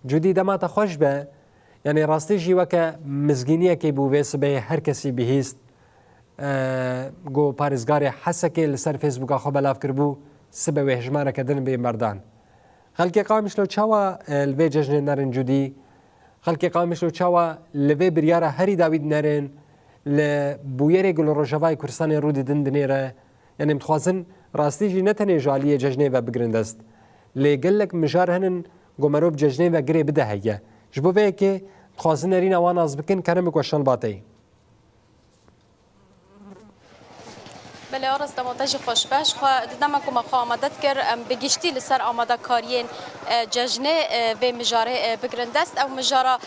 جودی دما تا خوش به یعنی راستی جی وکه مزگینیه که بو ویس به هر کسی بهیست گو پارزگاری حسکه لسر فیسبوک خو بلاف کربو سبه و هجماره کدن به مردان خلقی قامش لو چاوا الوی ججن نرن جودی خلقی قامش لو چاوا لوی بریاره هری داوید نرن لبویره گل روجوای کردستان رو دیدن دنیره یعنی متخوازن راستی جی نتنه جالیه ججنه و بگرندست لگلک مجار هنن گمروب ججنه و گری بده هیه جبو وی که خوازن نرین اوان از بکن کرم گوشان باتی بله آرز دمانتاج خوشبش دما کم آمدت کر بگشتی لسر آماده کارین ججنه و مجاره بگرندست او مجاره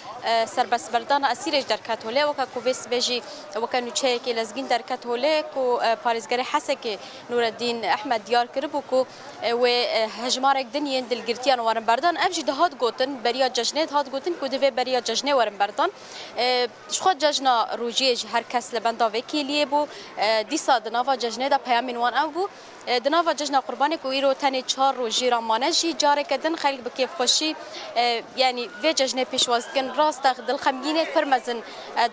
سربس بردان اسیرش در کاتوله و که کویس بجی و که نوچه که لزگین در کاتوله کو پاریزگری حسه که نورالدین احمد دیار کرد و کو و هجمارک دنیین دلگرتیان ورن بردان افجی دهات گوتن بریا ججنه دهات گوتن کو دوی بریا ججنه ورن بردان شخود ججنا روجیج هر کس لبندا وکیلیه بو دیسا دناوا ججنه دا پیام وان او بو دناوا ججنا قربانی کو ایرو تنی 4 روزی رامانه جی جاره کدن خیلی بکیف خوشی یعنی و ججنه پیشوازکن راست دل خمگینه پرمزن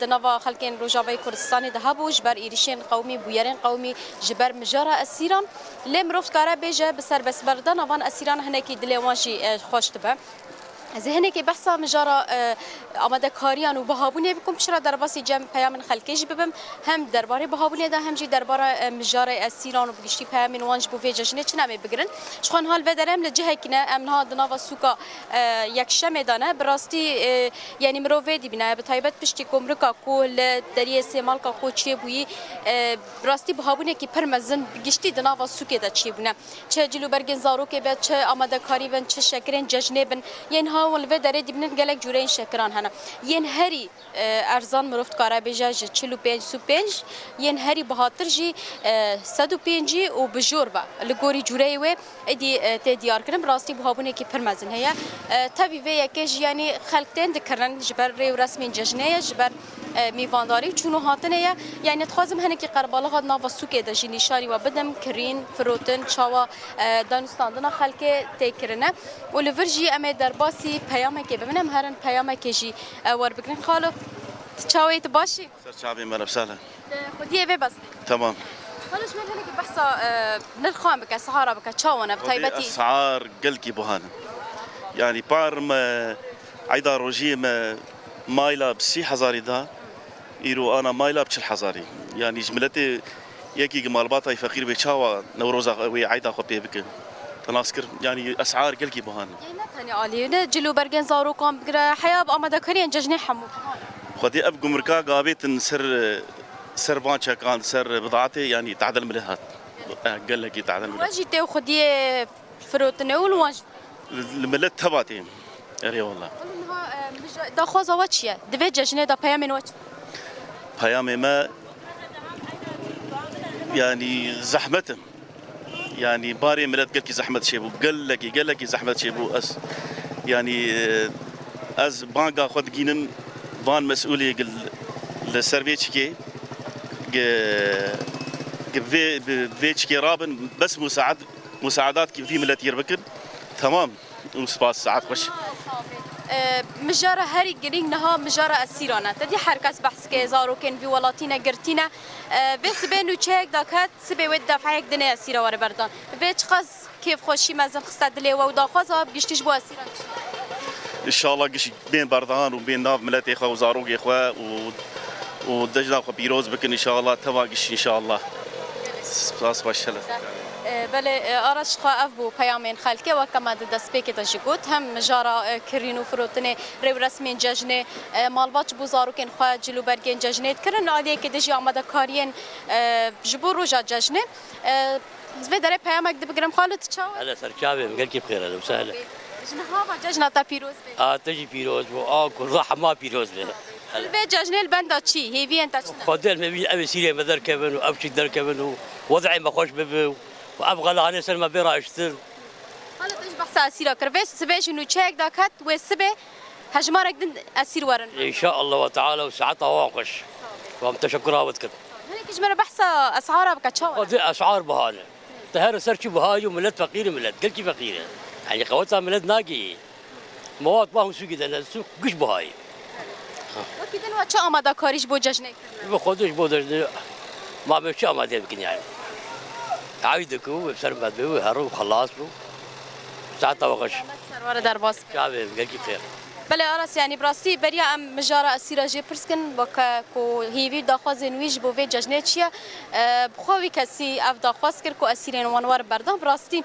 دناوا خلکین روجاوی کردستان ده بو جبر ایریشین قومی بویرین قومی جبر مجاره اسیران لم رفت کاره بیجه بسر بس بردن وان اسیران هنکی دلوانجی خوش تبه ذهنی که بحثا مجارا آماده کاریان و بهابونی بکم چرا در باسی جمع پیام خلکیش ببم هم درباره بهابونی ده هم جی درباره مجارا اسیران و بگشتی پیام وانج بو جشنه چه نمی بگرن شخوان حال ودرم لجهه کنه امنها دناوا سوکا یک شمه دانه براستی یعنی مروه دی بینه به تایبت پشتی گمرکا کول دریه سیمال کا کو چی بویی براستی بهابونی که پرمزن بگشتی دناوا سوکه ده چی بونه چه جلو برگن زارو که به چه آماده کاری بن چه شکرین جشنه بن یعنی ول داره دیبنن گلک جورین شکران هنه ین هری ارزان مرفت کارا بیجا 45 سوپنج ین هری بهاتر جی 105 و بجور با لگوری جوری و ادی ته دیار کردم راستی بهابونه کی پرمزن هيا تبي و یکش یعنی خلقتن دکرن جبر ریو رسمی جشنه جبر میوانداری چونو هاتنه یعنی تخوازم هنه کی قرباله ناوا سوکه د نشانی و بدم کرین فروتن چاوا دانستاندنا خلک تکرنه ولورجی ام در باسی پیامه که ببینم هرن پیامه که جی ور بگن خالو چاویت باشی سر شعبي مرحبا وسهلا خديه في بس تمام خلص من هنك بحثا نرخام بك سعارة بك تشاونا بتايبتي اسعار قلكي بوهانا يعني بارم عيدا روجي مايلا بسي حزاري دا يرو انا مايلا بشل حزاري يعني جملتي يكي جمالباتا فقير بيتشاوا نوروزا وي عيدا خو بك تناسكر يعني اسعار قلكي بوهانا يعني علي جلو برجن زارو كان بقرا حياب امدا كريان ججني حمو خدي اب جمركا قابيت سر بانشا كان سر بضاعتي يعني تعدل مليحات قال لك تعدل مليحات واجي خدي فروتنا والواج الملت تبعتي اري والله دا خوزا واتشيا دفي ججني دا بيامين واتش بيامي ما يعني زحمته يعني باري ملت قال لك زحمه شيبو قال لك زحمه شيبو اس يعني از بانكا خد جينن فان مسؤولي قال للسيرفيتشكي فيتشكي رابن بس مساعدات كيف في ملت يربكن تمام وسباس ساعات خوش مجارة هاري جرين نها مجارة السيرانة تدي حركات بحث كزارو كان في ولاتينا جرتينا بس بينو تشيك داكات سبي ود دفعك دنيا السيرة ورا بردان بيتش خاص كيف خوشي مازن خصت دلي ودا خاصة بيشتيش بو السيرة ان شاء الله قش بين بردان وبين ناف ملت اخوه وزاروق اخوه ودجنا خو بيروز بكن ان شاء الله تواقش ان شاء الله سباس وشله بله آرش خواهد بو پیامین خالکی و کما دست پیک تجیگوت هم مجارا کرینو فروتنه رو رسمین جشن مالباچ بوزارو کن خواه جلو برگین جشنه کرن عادیه که دژی آمده کارین جبور روزا جشنه زوی داره پیامک دی بگرم خالت چاو هلا سرچابه مقال كيف خير اهلا وسهلا جنها با جشن تا پیروز بی تجي بيروز كل راحه ما بيروز به البيت جشن البندا تشي هي في انت خدل ما بي ابي سيري مدر كبن وابشي در كبن ووضعي ما خوش ببي وابغى لها نسر ما بيرا اشتر خالت ايش بحث اسيره كرفيش سبيش انه تشيك داكت وسبي هجمارك دن اسير ورن ان شاء الله وتعالى وساعتها واقش ومتشكرها وذكر هيك اجمر بحث اسعارها بكتشاو اسعار بهانه تهر سرشي بهاي وملت فقير ملت قل كي فقيره يعني قوتها ملت ناقي مواد ما هم سوقي ده السوق قش بهاي وەکی دن وە چه ئامادەکاریش بۆ جەژنێکردن بخودش بودر ما بمشي ما ده يمكن يعني عايدك وبسر ما بيو هرو خلاص بو ساعتها وقش سەروارە دەرباز شعبي قال كيف خير بەێ ئاراس ینی بڕاستی بەریا ئەم مژارە ئەسیرە ژێ پرسکن بۆکە و هیوی داخوازێن ویش بۆ vê جەژنێ چییە بخواوی کەسی ئەف داخواز کرد و ئەسیرێن وانوار بەردەم بڕاستی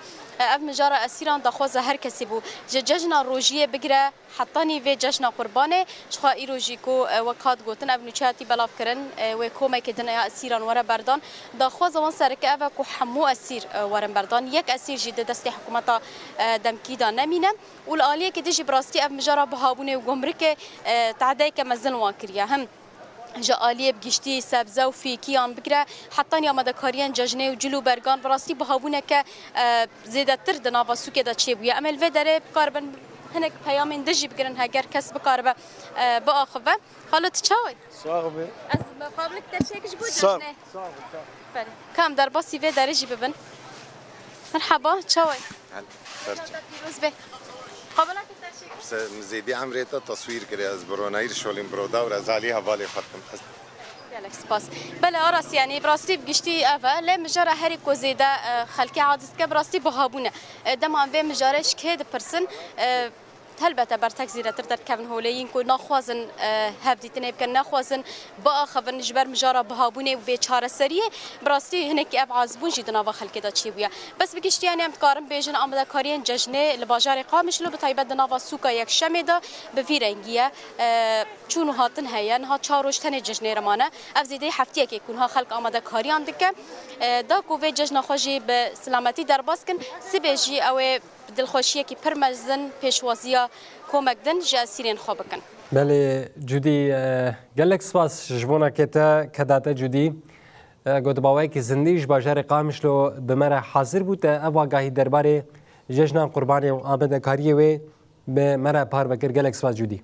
ئەف مژارە ئەسیران داخوازە هەر کەسی بوو ji جەژنا ڕۆژیە بگرە حتانی vê جەژنا قوربانê jixwe îrojî ku wek hat gotin ev nûçeyatî belavkirin wê komekê din ya esîran were berdan daxwaza wan sereke ev e ku hemû esîr werin berdan yek esîr jî di destê hikûmeta demkî da nemîne û li aliyekê de jî bi rastî ev mijara bihabûnê û gomrikê tehdeyeke mezin wan kiriye hem ji aliyê giştî sebze û fîkiyan bigire hetan ya medekariyên cejnê û cil û bergan bi rastî bihabûneke zêdetir di nava sûkê de çêbûye em ê li vê derê bikaribin hinek peyamên din jî bigirin heger kes bikaribe biaxive halit çawa صاحبي ez muqabilik derşek ji bo Sağ. cejnê kam derbasî vê derê jî bibin merhaba çawa pîroz be قابلك الترشيح مزيدي عمريتا تصوير كري از بروناير شولين برودا ورزالي هوالي ختم يالك سباس بلا أراس يعني براستي بقشتي أفا لا مجرى هاري كوزيدا خلكي عادس كبراستي بهابونا دما في مجرىش كهد برسن هلبته برتك زيرة تردر كفن هوليين كو ناخوازن هفدي تنيب كان ناخوازن بقى خبر نجبر مجارة بهابوني وبيشارة سرية براستي هناك أب عزبون جدنا وخل كده تشيبويا بس بقشتي يعني أم تقارن بيجن أمدا كارين ججنة لباجار قامش لو بتايبة دنا وسوكا يك شميدا بفيرنجيا چونو هاتن هيا نها چاروش تنه ججنة رمانه أفزيدي حفتيه كي يكونها خلق أمدا كاريان دكه دا كوفي ججنا خوجي بسلامتي درباسكن سبيجي أو دلخوشیه کی پرمزن پیشوازیا کمک دن جاسیرین خواب کن. بله جودی گلک سپاس جبونا کتا کداتا جودی گوت باوی کی زندگیش باجر قامش لو بمره حاضر بود اوا گاهی درباره جشن قربانی و آمده کاریه و به مره پار بکر گلک سپاس جودی.